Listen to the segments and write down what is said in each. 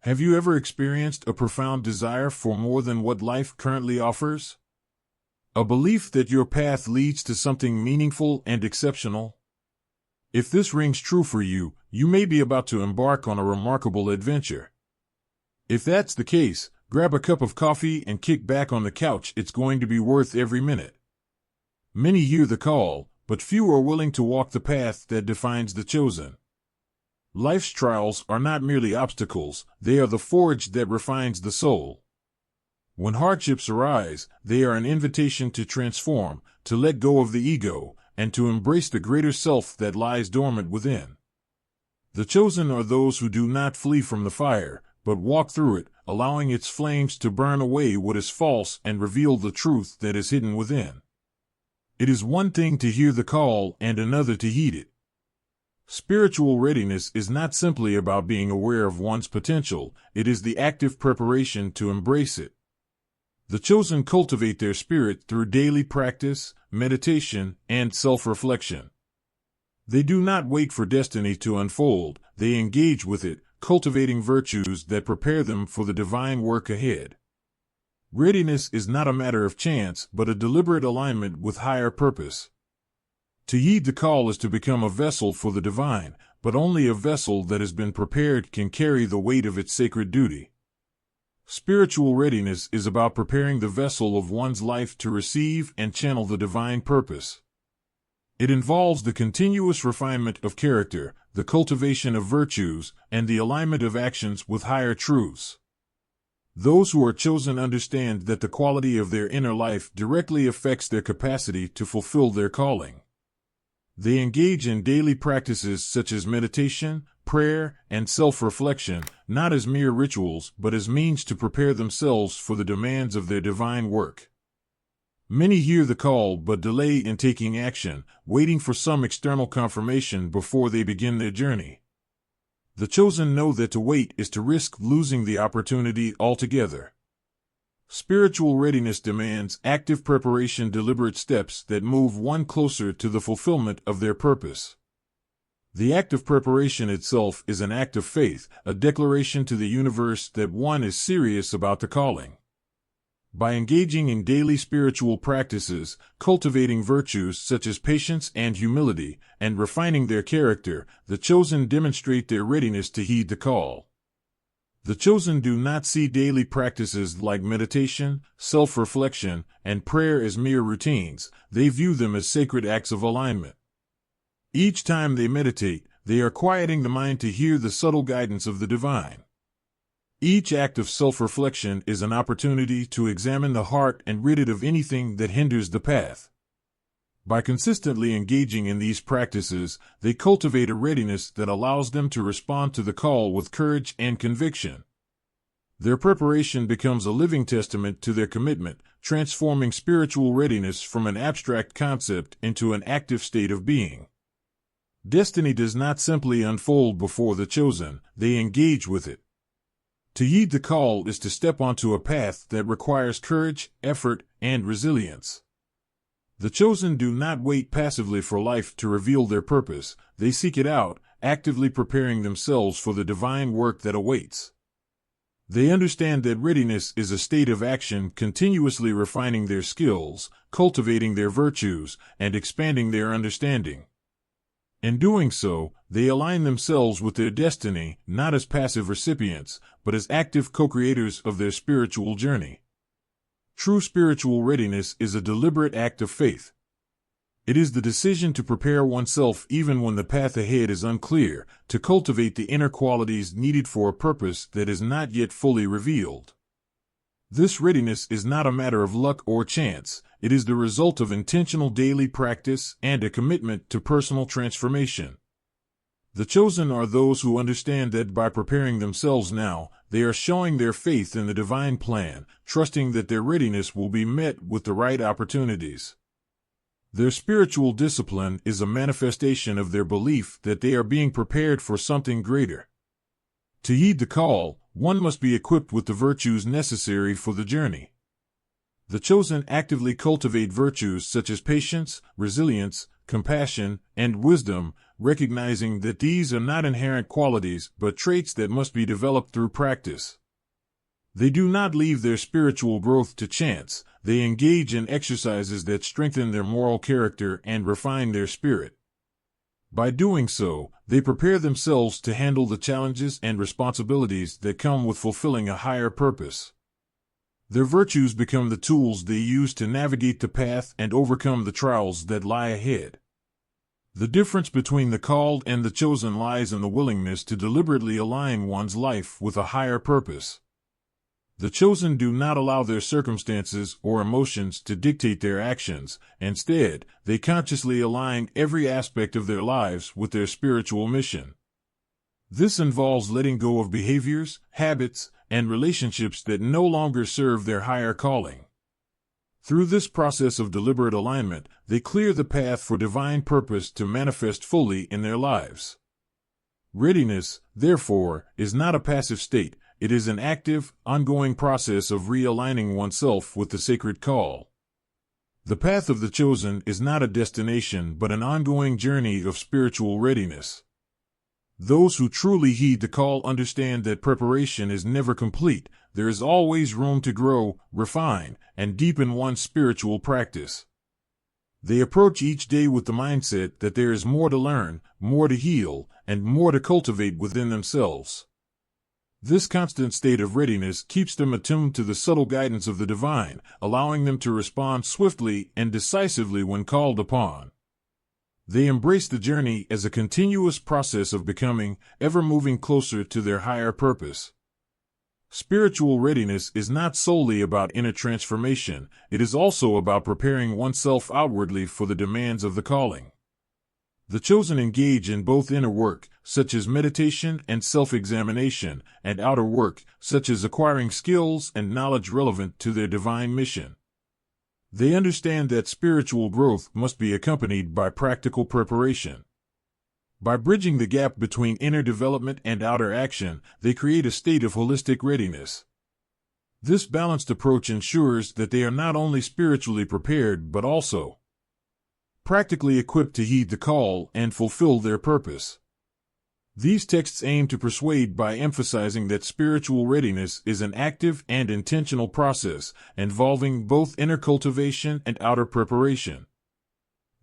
Have you ever experienced a profound desire for more than what life currently offers? A belief that your path leads to something meaningful and exceptional? If this rings true for you, you may be about to embark on a remarkable adventure. If that's the case, grab a cup of coffee and kick back on the couch. It's going to be worth every minute. Many hear the call, but few are willing to walk the path that defines the chosen. Life's trials are not merely obstacles, they are the forge that refines the soul. When hardships arise, they are an invitation to transform, to let go of the ego, and to embrace the greater self that lies dormant within. The chosen are those who do not flee from the fire, but walk through it, allowing its flames to burn away what is false and reveal the truth that is hidden within. It is one thing to hear the call and another to heed it. Spiritual readiness is not simply about being aware of one's potential, it is the active preparation to embrace it. The chosen cultivate their spirit through daily practice, meditation, and self-reflection. They do not wait for destiny to unfold, they engage with it, cultivating virtues that prepare them for the divine work ahead. Readiness is not a matter of chance, but a deliberate alignment with higher purpose. To heed the call is to become a vessel for the divine, but only a vessel that has been prepared can carry the weight of its sacred duty. Spiritual readiness is about preparing the vessel of one's life to receive and channel the divine purpose. It involves the continuous refinement of character, the cultivation of virtues, and the alignment of actions with higher truths. Those who are chosen understand that the quality of their inner life directly affects their capacity to fulfill their calling. They engage in daily practices such as meditation, prayer, and self-reflection, not as mere rituals but as means to prepare themselves for the demands of their divine work. Many hear the call but delay in taking action, waiting for some external confirmation before they begin their journey. The chosen know that to wait is to risk losing the opportunity altogether. Spiritual readiness demands active preparation, deliberate steps that move one closer to the fulfillment of their purpose. The act of preparation itself is an act of faith, a declaration to the universe that one is serious about the calling. By engaging in daily spiritual practices, cultivating virtues such as patience and humility, and refining their character, the chosen demonstrate their readiness to heed the call. The chosen do not see daily practices like meditation, self-reflection, and prayer as mere routines, they view them as sacred acts of alignment. Each time they meditate, they are quieting the mind to hear the subtle guidance of the divine. Each act of self-reflection is an opportunity to examine the heart and rid it of anything that hinders the path. By consistently engaging in these practices, they cultivate a readiness that allows them to respond to the call with courage and conviction. Their preparation becomes a living testament to their commitment, transforming spiritual readiness from an abstract concept into an active state of being. Destiny does not simply unfold before the chosen, they engage with it. To heed the call is to step onto a path that requires courage, effort, and resilience. The chosen do not wait passively for life to reveal their purpose, they seek it out, actively preparing themselves for the divine work that awaits. They understand that readiness is a state of action, continuously refining their skills, cultivating their virtues, and expanding their understanding. In doing so, they align themselves with their destiny, not as passive recipients, but as active co-creators of their spiritual journey. True spiritual readiness is a deliberate act of faith. It is the decision to prepare oneself even when the path ahead is unclear, to cultivate the inner qualities needed for a purpose that is not yet fully revealed. This readiness is not a matter of luck or chance, it is the result of intentional daily practice and a commitment to personal transformation. The chosen are those who understand that by preparing themselves now, they are showing their faith in the divine plan, trusting that their readiness will be met with the right opportunities. Their spiritual discipline is a manifestation of their belief that they are being prepared for something greater. To heed the call, one must be equipped with the virtues necessary for the journey. The chosen actively cultivate virtues such as patience, resilience, compassion, and wisdom, recognizing that these are not inherent qualities but traits that must be developed through practice. They do not leave their spiritual growth to chance. They engage in exercises that strengthen their moral character and refine their spirit. By doing so, they prepare themselves to handle the challenges and responsibilities that come with fulfilling a higher purpose. Their virtues become the tools they use to navigate the path and overcome the trials that lie ahead. The difference between the called and the chosen lies in the willingness to deliberately align one's life with a higher purpose. The chosen do not allow their circumstances or emotions to dictate their actions. Instead, they consciously align every aspect of their lives with their spiritual mission. This involves letting go of behaviors, habits, and relationships that no longer serve their higher calling. Through this process of deliberate alignment, they clear the path for divine purpose to manifest fully in their lives. Readiness, therefore, is not a passive state. It is an active, ongoing process of realigning oneself with the sacred call. The path of the chosen is not a destination but an ongoing journey of spiritual readiness. Those who truly heed the call understand that preparation is never complete. There is always room to grow, refine, and deepen one's spiritual practice. They approach each day with the mindset that there is more to learn, more to heal, and more to cultivate within themselves. This constant state of readiness keeps them attuned to the subtle guidance of the divine, allowing them to respond swiftly and decisively when called upon. They embrace the journey as a continuous process of becoming, ever moving closer to their higher purpose. Spiritual readiness is not solely about inner transformation, it is also about preparing oneself outwardly for the demands of the calling. The chosen engage in both inner work, such as meditation and self-examination, and outer work, such as acquiring skills and knowledge relevant to their divine mission. They understand that spiritual growth must be accompanied by practical preparation. By bridging the gap between inner development and outer action, they create a state of holistic readiness. This balanced approach ensures that they are not only spiritually prepared but also practically equipped to heed the call and fulfill their purpose. These texts aim to persuade by emphasizing that spiritual readiness is an active and intentional process, involving both inner cultivation and outer preparation.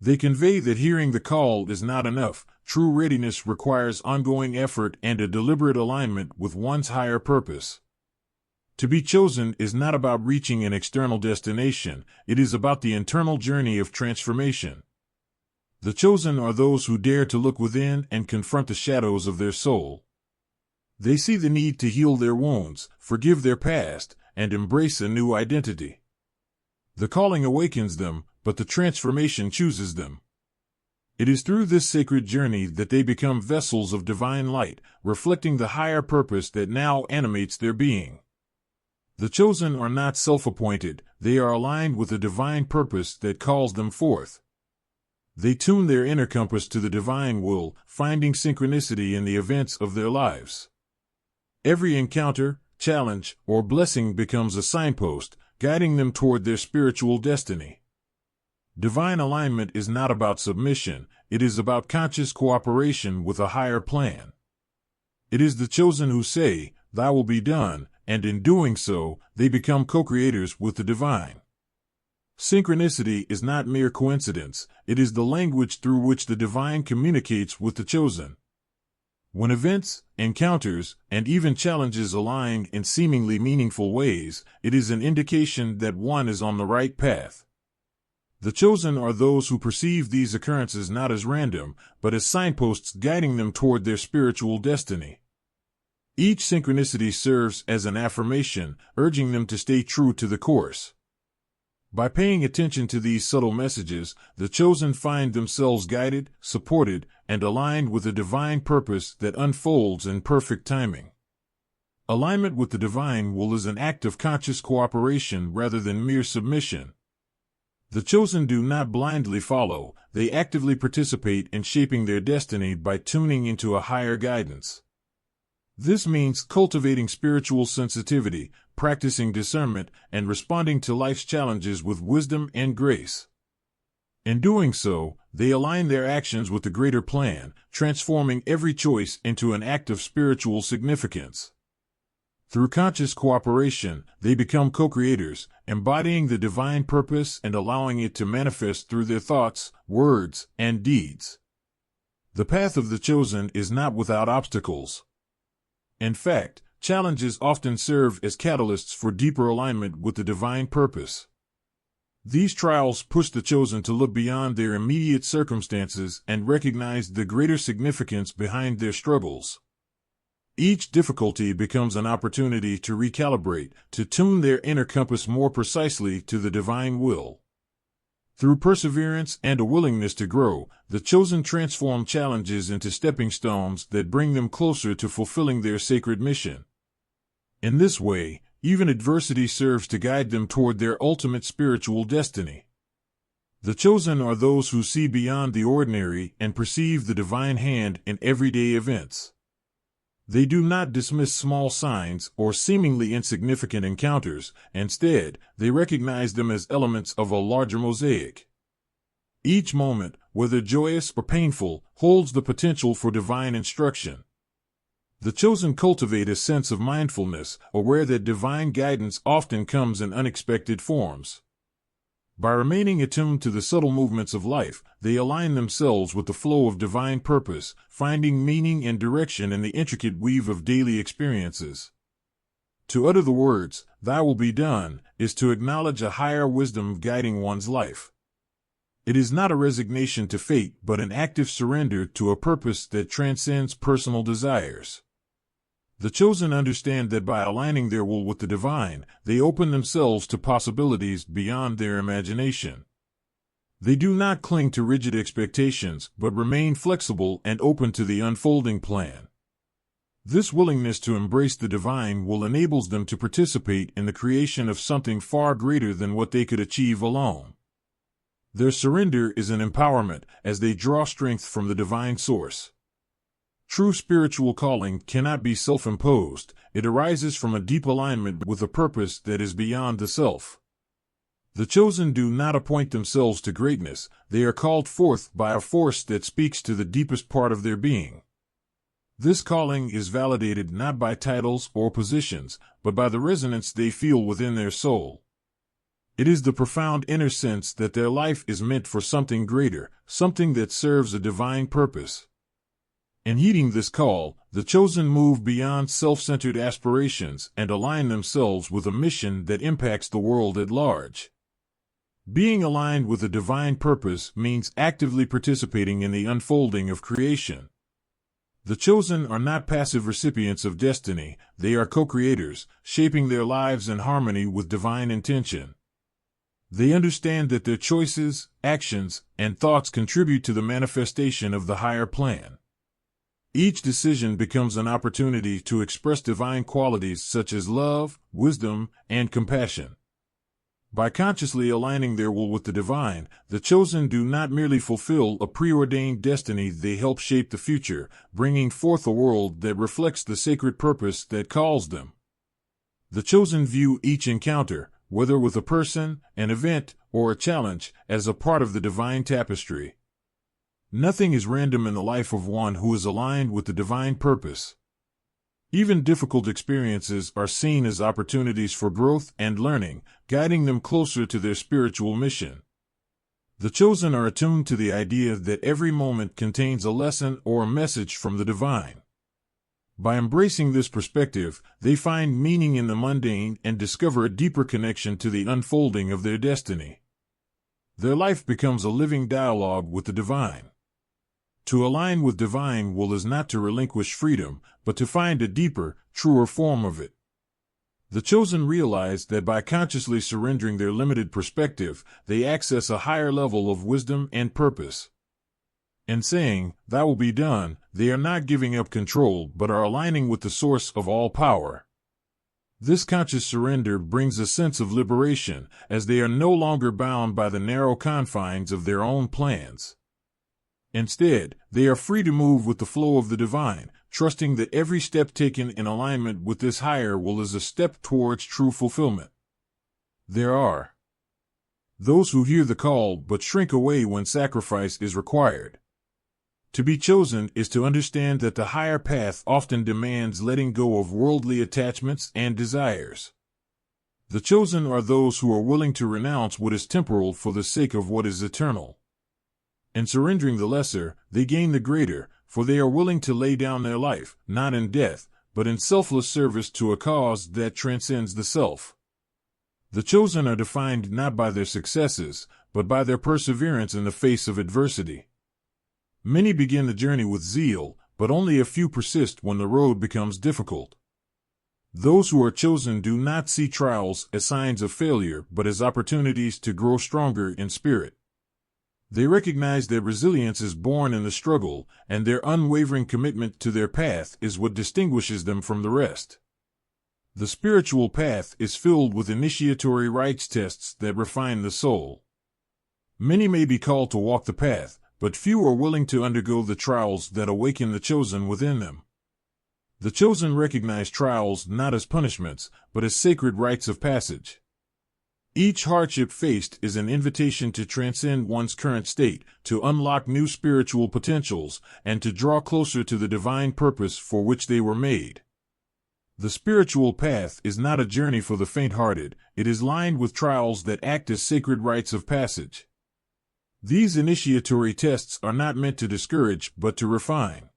They convey that hearing the call is not enough. True readiness requires ongoing effort and a deliberate alignment with one's higher purpose. To be chosen is not about reaching an external destination, it is about the internal journey of transformation. The chosen are those who dare to look within and confront the shadows of their soul. They see the need to heal their wounds, forgive their past, and embrace a new identity. The calling awakens them, but the transformation chooses them. It is through this sacred journey that they become vessels of divine light, reflecting the higher purpose that now animates their being. The chosen are not self-appointed, they are aligned with a divine purpose that calls them forth. They tune their inner compass to the divine will, finding synchronicity in the events of their lives. Every encounter, challenge, or blessing becomes a signpost, guiding them toward their spiritual destiny. Divine alignment is not about submission, it is about conscious cooperation with a higher plan. It is the chosen who say, "Thy will be done," and in doing so, they become co-creators with the divine. Synchronicity is not mere coincidence, it is the language through which the divine communicates with the chosen. When events, encounters, and even challenges align in seemingly meaningful ways, it is an indication that one is on the right path. The chosen are those who perceive these occurrences not as random, but as signposts guiding them toward their spiritual destiny. Each synchronicity serves as an affirmation, urging them to stay true to the course. By paying attention to these subtle messages, the chosen find themselves guided, supported, and aligned with a divine purpose that unfolds in perfect timing. Alignment with the divine will is an act of conscious cooperation rather than mere submission. The chosen do not blindly follow, they actively participate in shaping their destiny by tuning into a higher guidance. This means cultivating spiritual sensitivity, practicing discernment, and responding to life's challenges with wisdom and grace. In doing so, they align their actions with the greater plan, transforming every choice into an act of spiritual significance. Through conscious cooperation, they become co-creators, embodying the divine purpose and allowing it to manifest through their thoughts, words, and deeds. The path of the chosen is not without obstacles. In fact, challenges often serve as catalysts for deeper alignment with the divine purpose. These trials push the chosen to look beyond their immediate circumstances and recognize the greater significance behind their struggles. Each difficulty becomes an opportunity to recalibrate, to tune their inner compass more precisely to the divine will. Through perseverance and a willingness to grow, the chosen transform challenges into stepping stones that bring them closer to fulfilling their sacred mission. In this way, even adversity serves to guide them toward their ultimate spiritual destiny. The chosen are those who see beyond the ordinary and perceive the divine hand in everyday events. They do not dismiss small signs or seemingly insignificant encounters. Instead, they recognize them as elements of a larger mosaic. Each moment, whether joyous or painful, holds the potential for divine instruction. The chosen cultivate a sense of mindfulness, aware that divine guidance often comes in unexpected forms. By remaining attuned to the subtle movements of life, they align themselves with the flow of divine purpose, finding meaning and direction in the intricate weave of daily experiences. To utter the words, "Thy will be done," is to acknowledge a higher wisdom guiding one's life. It is not a resignation to fate, but an active surrender to a purpose that transcends personal desires. The chosen understand that by aligning their will with the divine, they open themselves to possibilities beyond their imagination. They do not cling to rigid expectations, but remain flexible and open to the unfolding plan. This willingness to embrace the divine will enables them to participate in the creation of something far greater than what they could achieve alone. Their surrender is an empowerment as they draw strength from the divine source. True spiritual calling cannot be self-imposed. It arises from a deep alignment with a purpose that is beyond the self. The chosen do not appoint themselves to greatness. They are called forth by a force that speaks to the deepest part of their being. This calling is validated not by titles or positions, but by the resonance they feel within their soul. It is the profound inner sense that their life is meant for something greater, something that serves a divine purpose. In heeding this call, the chosen move beyond self-centered aspirations and align themselves with a mission that impacts the world at large. Being aligned with a divine purpose means actively participating in the unfolding of creation. The chosen are not passive recipients of destiny, they are co-creators, shaping their lives in harmony with divine intention. They understand that their choices, actions, and thoughts contribute to the manifestation of the higher plan. Each decision becomes an opportunity to express divine qualities such as love, wisdom, and compassion. By consciously aligning their will with the divine, the chosen do not merely fulfill a preordained destiny, they help shape the future, bringing forth a world that reflects the sacred purpose that calls them. The chosen view each encounter, whether with a person, an event, or a challenge, as a part of the divine tapestry. Nothing is random in the life of one who is aligned with the divine purpose. Even difficult experiences are seen as opportunities for growth and learning, guiding them closer to their spiritual mission. The chosen are attuned to the idea that every moment contains a lesson or a message from the divine. By embracing this perspective, they find meaning in the mundane and discover a deeper connection to the unfolding of their destiny. Their life becomes a living dialogue with the divine. To align with divine will is not to relinquish freedom, but to find a deeper, truer form of it. The chosen realize that by consciously surrendering their limited perspective, they access a higher level of wisdom and purpose. In saying, "Thy will be done," they are not giving up control, but are aligning with the source of all power. This conscious surrender brings a sense of liberation, as they are no longer bound by the narrow confines of their own plans. Instead, they are free to move with the flow of the divine, trusting that every step taken in alignment with this higher will is a step towards true fulfillment. There are those who hear the call but shrink away when sacrifice is required. To be chosen is to understand that the higher path often demands letting go of worldly attachments and desires. The chosen are those who are willing to renounce what is temporal for the sake of what is eternal. In surrendering the lesser, they gain the greater, for they are willing to lay down their life, not in death, but in selfless service to a cause that transcends the self. The chosen are defined not by their successes, but by their perseverance in the face of adversity. Many begin the journey with zeal, but only a few persist when the road becomes difficult. Those who are chosen do not see trials as signs of failure, but as opportunities to grow stronger in spirit. They recognize that resilience is born in the struggle, and their unwavering commitment to their path is what distinguishes them from the rest. The spiritual path is filled with initiatory rites tests that refine the soul. Many may be called to walk the path, but few are willing to undergo the trials that awaken the chosen within them. The chosen recognize trials not as punishments, but as sacred rites of passage. Each hardship faced is an invitation to transcend one's current state, to unlock new spiritual potentials, and to draw closer to the divine purpose for which they were made. The spiritual path is not a journey for the faint-hearted. It is lined with trials that act as sacred rites of passage. These initiatory tests are not meant to discourage, but to refine.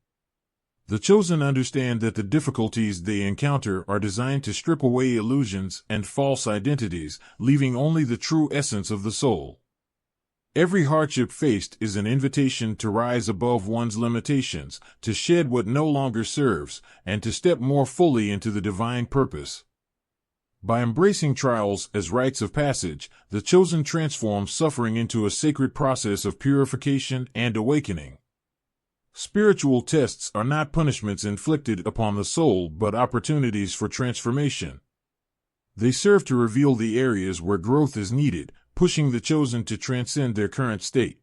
The chosen understand that the difficulties they encounter are designed to strip away illusions and false identities, leaving only the true essence of the soul. Every hardship faced is an invitation to rise above one's limitations, to shed what no longer serves, and to step more fully into the divine purpose. By embracing trials as rites of passage, the chosen transforms suffering into a sacred process of purification and awakening. Spiritual tests are not punishments inflicted upon the soul but opportunities for transformation. They serve to reveal the areas where growth is needed, pushing the chosen to transcend their current state.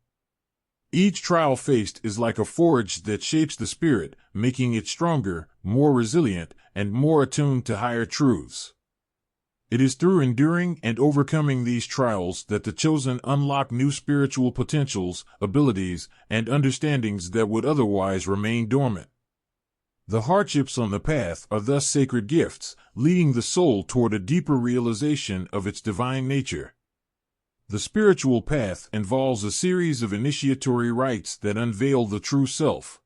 Each trial faced is like a forge that shapes the spirit, making it stronger, more resilient, and more attuned to higher truths. It is through enduring and overcoming these trials that the chosen unlock new spiritual potentials, abilities, and understandings that would otherwise remain dormant. The hardships on the path are thus sacred gifts, leading the soul toward a deeper realization of its divine nature. The spiritual path involves a series of initiatory rites that unveil the true self.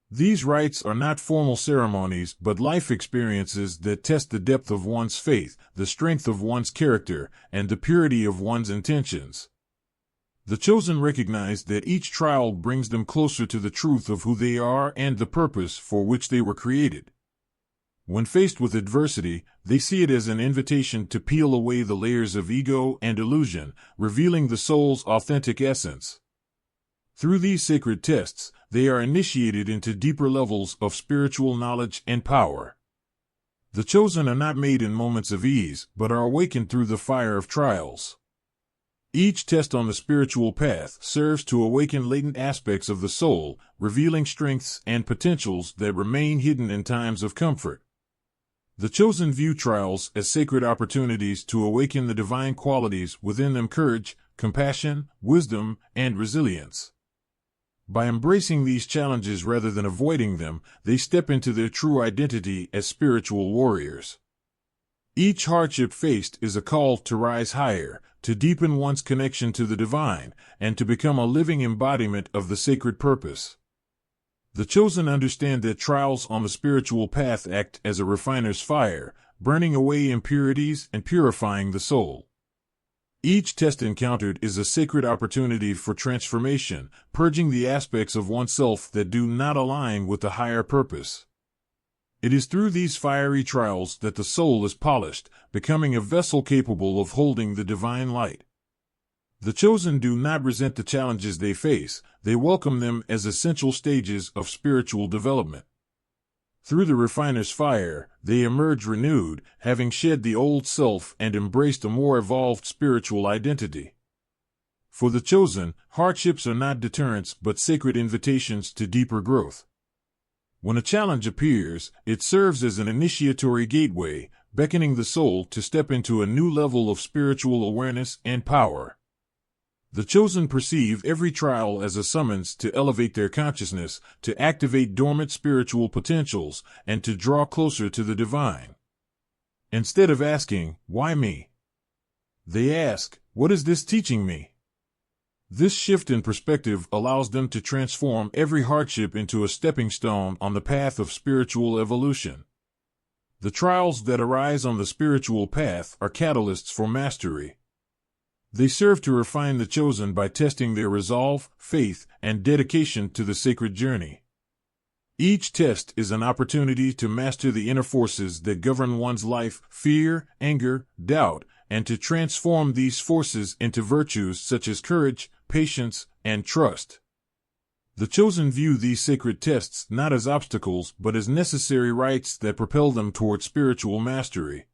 These rites are not formal ceremonies but life experiences that test the depth of one's faith, the strength of one's character, and the purity of one's intentions. The chosen recognize that each trial brings them closer to the truth of who they are and the purpose for which they were created. When faced with adversity, they see it as an invitation to peel away the layers of ego and illusion, revealing the soul's authentic essence. Through these sacred tests, they are initiated into deeper levels of spiritual knowledge and power. The chosen are not made in moments of ease, but are awakened through the fire of trials. Each test on the spiritual path serves to awaken latent aspects of the soul, revealing strengths and potentials that remain hidden in times of comfort. The chosen view trials as sacred opportunities to awaken the divine qualities within them: courage, compassion, wisdom, and resilience. By embracing these challenges rather than avoiding them, they step into their true identity as spiritual warriors. Each hardship faced is a call to rise higher, to deepen one's connection to the divine, and to become a living embodiment of the sacred purpose. The chosen understand that trials on the spiritual path act as a refiner's fire, burning away impurities and purifying the soul. Each test encountered is a sacred opportunity for transformation, purging the aspects of oneself that do not align with the higher purpose. It is through these fiery trials that the soul is polished, becoming a vessel capable of holding the divine light. The chosen do not resent the challenges they face, they welcome them as essential stages of spiritual development. Through the refiner's fire, they emerge renewed, having shed the old self and embraced a more evolved spiritual identity. For the chosen, hardships are not deterrents but sacred invitations to deeper growth. When a challenge appears, it serves as an initiatory gateway, beckoning the soul to step into a new level of spiritual awareness and power. The chosen perceive every trial as a summons to elevate their consciousness, to activate dormant spiritual potentials, and to draw closer to the divine. Instead of asking, "Why me?" they ask, "What is this teaching me?" This shift in perspective allows them to transform every hardship into a stepping stone on the path of spiritual evolution. The trials that arise on the spiritual path are catalysts for mastery. They serve to refine the chosen by testing their resolve, faith, and dedication to the sacred journey. Each test is an opportunity to master the inner forces that govern one's life: fear, anger, doubt, and to transform these forces into virtues such as courage, patience, and trust. The chosen view these sacred tests not as obstacles but as necessary rites that propel them toward spiritual mastery.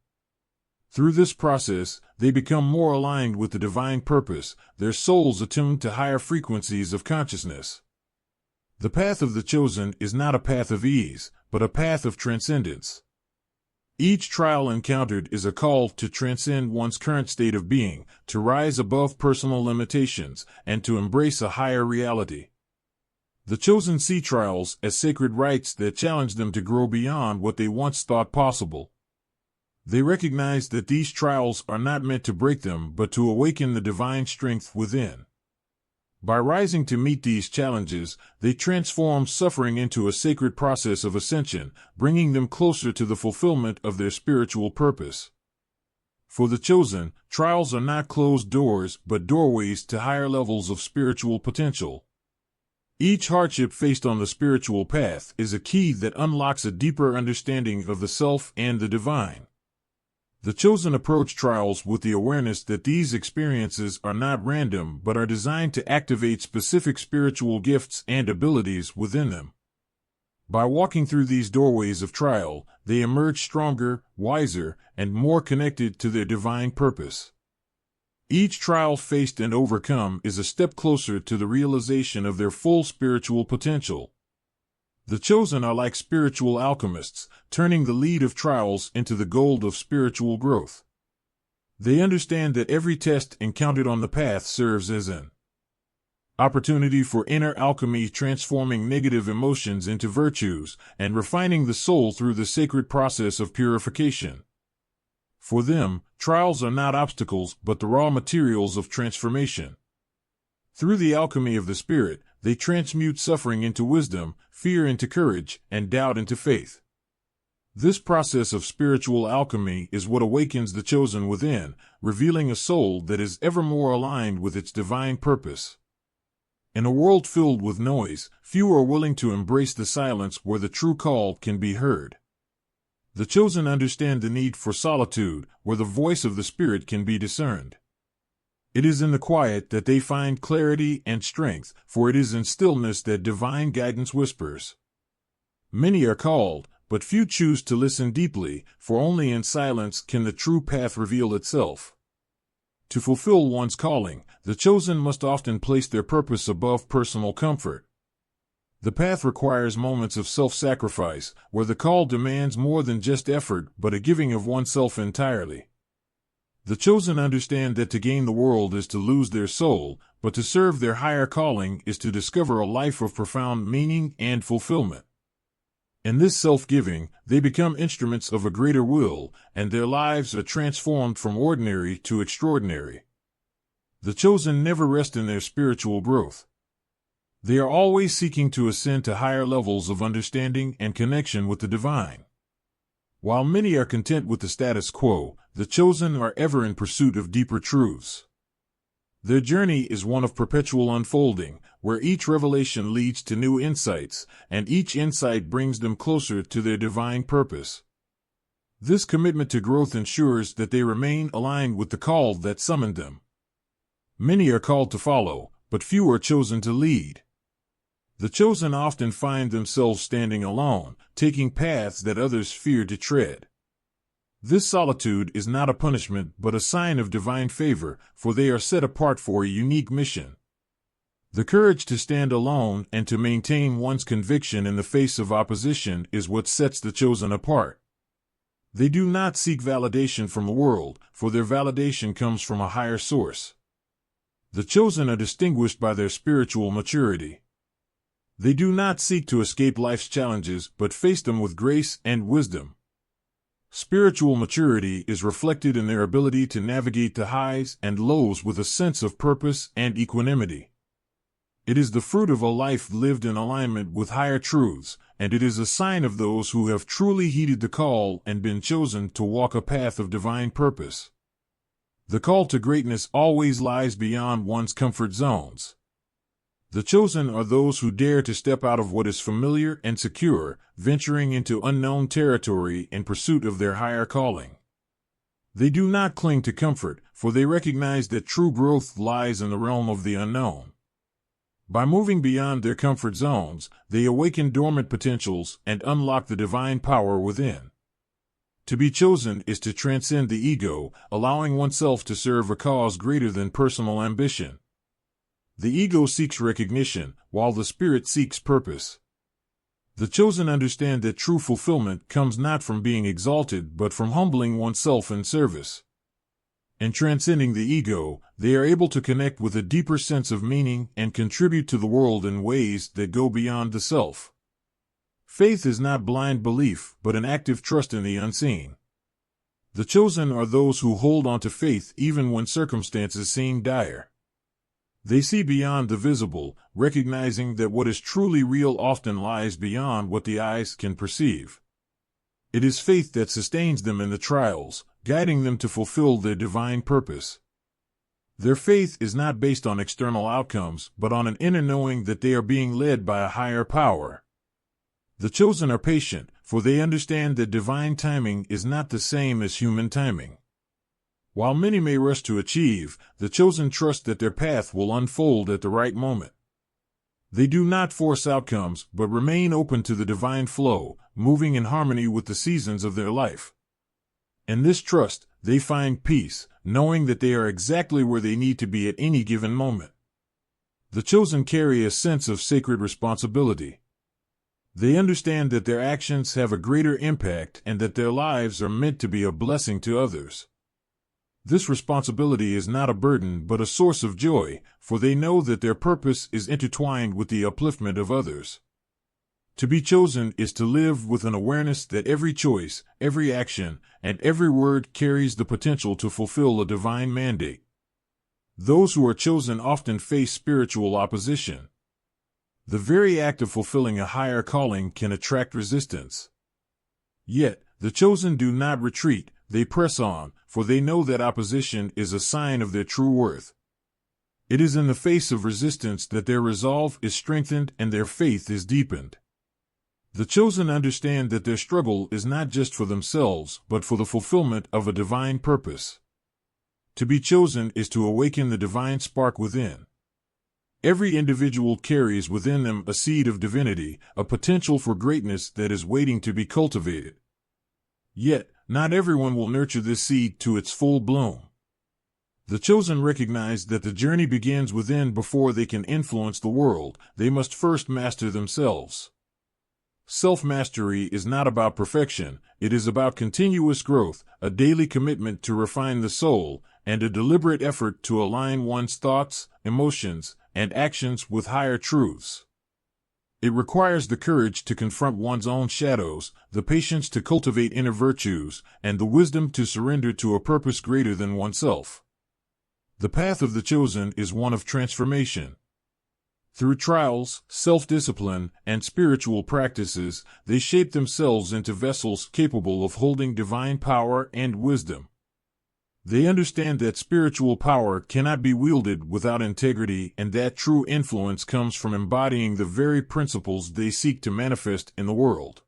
Through this process, they become more aligned with the divine purpose, their souls attuned to higher frequencies of consciousness. The path of the chosen is not a path of ease, but a path of transcendence. Each trial encountered is a call to transcend one's current state of being, to rise above personal limitations, and to embrace a higher reality. The chosen see trials as sacred rites that challenge them to grow beyond what they once thought possible. They recognize that these trials are not meant to break them but to awaken the divine strength within. By rising to meet these challenges, they transform suffering into a sacred process of ascension, bringing them closer to the fulfillment of their spiritual purpose. For the chosen, trials are not closed doors but doorways to higher levels of spiritual potential. Each hardship faced on the spiritual path is a key that unlocks a deeper understanding of the self and the divine. The chosen approach trials with the awareness that these experiences are not random but are designed to activate specific spiritual gifts and abilities within them. By walking through these doorways of trial, they emerge stronger, wiser, and more connected to their divine purpose. Each trial faced and overcome is a step closer to the realization of their full spiritual potential. The chosen are like spiritual alchemists, turning the lead of trials into the gold of spiritual growth. They understand that every test encountered on the path serves as an opportunity for inner alchemy, transforming negative emotions into virtues and refining the soul through the sacred process of purification. For them, trials are not obstacles but the raw materials of transformation. Through the alchemy of the spirit, they transmute suffering into wisdom, fear into courage, and doubt into faith. This process of spiritual alchemy is what awakens the chosen within, revealing a soul that is ever more aligned with its divine purpose. In a world filled with noise, few are willing to embrace the silence where the true call can be heard. The chosen understand the need for solitude, where the voice of the Spirit can be discerned. It is in the quiet that they find clarity and strength, for it is in stillness that divine guidance whispers. Many are called, but few choose to listen deeply, for only in silence can the true path reveal itself. To fulfill one's calling, the chosen must often place their purpose above personal comfort. The path requires moments of self-sacrifice, where the call demands more than just effort but a giving of oneself entirely. The chosen understand that to gain the world is to lose their soul, but to serve their higher calling is to discover a life of profound meaning and fulfillment. In this self-giving, they become instruments of a greater will, and their lives are transformed from ordinary to extraordinary. The chosen never rest in their spiritual growth. They are always seeking to ascend to higher levels of understanding and connection with the divine. While many are content with the status quo, the chosen are ever in pursuit of deeper truths. Their journey is one of perpetual unfolding, where each revelation leads to new insights, and each insight brings them closer to their divine purpose. This commitment to growth ensures that they remain aligned with the call that summoned them. Many are called to follow, but few are chosen to lead. The chosen often find themselves standing alone, taking paths that others fear to tread. This solitude is not a punishment but a sign of divine favor, for they are set apart for a unique mission. The courage to stand alone and to maintain one's conviction in the face of opposition is what sets the chosen apart. They do not seek validation from the world, for their validation comes from a higher source. The chosen are distinguished by their spiritual maturity. They do not seek to escape life's challenges, but face them with grace and wisdom. Spiritual maturity is reflected in their ability to navigate the highs and lows with a sense of purpose and equanimity. It is the fruit of a life lived in alignment with higher truths, and it is a sign of those who have truly heeded the call and been chosen to walk a path of divine purpose. The call to greatness always lies beyond one's comfort zones. The chosen are those who dare to step out of what is familiar and secure, venturing into unknown territory in pursuit of their higher calling. They do not cling to comfort, for they recognize that true growth lies in the realm of the unknown. By moving beyond their comfort zones, they awaken dormant potentials and unlock the divine power within. To be chosen is to transcend the ego, allowing oneself to serve a cause greater than personal ambition. The ego seeks recognition, while the spirit seeks purpose. The chosen understand that true fulfillment comes not from being exalted but from humbling oneself in service. In transcending the ego, they are able to connect with a deeper sense of meaning and contribute to the world in ways that go beyond the self. Faith is not blind belief, but an active trust in the unseen. The chosen are those who hold on to faith even when circumstances seem dire. They see beyond the visible, recognizing that what is truly real often lies beyond what the eyes can perceive. It is faith that sustains them in the trials, guiding them to fulfill their divine purpose. Their faith is not based on external outcomes, but on an inner knowing that they are being led by a higher power. The chosen are patient, for they understand that divine timing is not the same as human timing. While many may rush to achieve, the chosen trust that their path will unfold at the right moment. They do not force outcomes, but remain open to the divine flow, moving in harmony with the seasons of their life. In this trust, they find peace, knowing that they are exactly where they need to be at any given moment. The chosen carry a sense of sacred responsibility. They understand that their actions have a greater impact and that their lives are meant to be a blessing to others. This responsibility is not a burden but a source of joy, for they know that their purpose is intertwined with the upliftment of others. To be chosen is to live with an awareness that every choice, every action, and every word carries the potential to fulfill a divine mandate. Those who are chosen often face spiritual opposition. The very act of fulfilling a higher calling can attract resistance. Yet, the chosen do not retreat, they press on, for they know that opposition is a sign of their true worth. It is in the face of resistance that their resolve is strengthened and their faith is deepened. The chosen understand that their struggle is not just for themselves, but for the fulfillment of a divine purpose. To be chosen is to awaken the divine spark within. Every individual carries within them a seed of divinity, a potential for greatness that is waiting to be cultivated. Yet, not everyone will nurture this seed to its full bloom. The chosen recognize that the journey begins within before they can influence the world. They must first master themselves. Self-mastery is not about perfection, it is about continuous growth, a daily commitment to refine the soul, and a deliberate effort to align one's thoughts, emotions, and actions with higher truths. It requires the courage to confront one's own shadows, the patience to cultivate inner virtues, and the wisdom to surrender to a purpose greater than oneself. The path of the chosen is one of transformation. Through trials, self-discipline, and spiritual practices, they shape themselves into vessels capable of holding divine power and wisdom. They understand that spiritual power cannot be wielded without integrity and that true influence comes from embodying the very principles they seek to manifest in the world.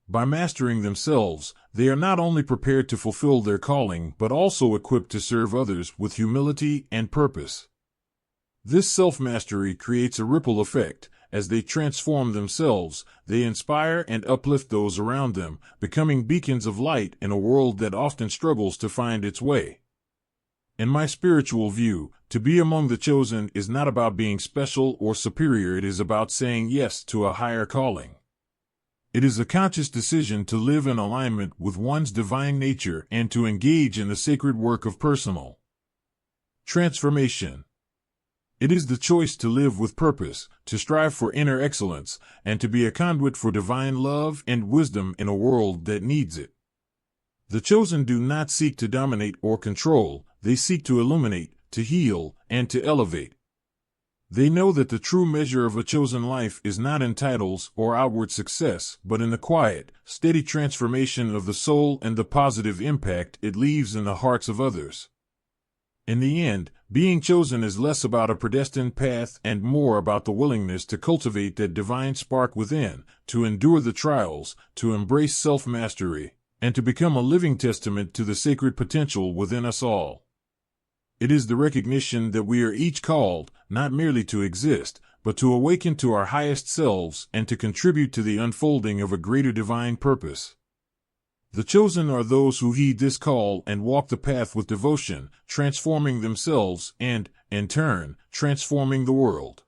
By mastering themselves, they are not only prepared to fulfill their calling but also equipped to serve others with humility and purpose. This self-mastery creates a ripple effect. As they transform themselves, they inspire and uplift those around them, becoming beacons of light in a world that often struggles to find its way. In my spiritual view, to be among the chosen is not about being special or superior, it is about saying yes to a higher calling. It is a conscious decision to live in alignment with one's divine nature and to engage in the sacred work of personal transformation. It is the choice to live with purpose, to strive for inner excellence, and to be a conduit for divine love and wisdom in a world that needs it. The chosen do not seek to dominate or control, they seek to illuminate, to heal, and to elevate. They know that the true measure of a chosen life is not in titles or outward success, but in the quiet, steady transformation of the soul and the positive impact it leaves in the hearts of others. In the end, being chosen is less about a predestined path and more about the willingness to cultivate that divine spark within, to endure the trials, to embrace self-mastery, and to become a living testament to the sacred potential within us all. It is the recognition that we are each called, not merely to exist, but to awaken to our highest selves and to contribute to the unfolding of a greater divine purpose. The chosen are those who heed this call and walk the path with devotion, transforming themselves and, in turn, transforming the world.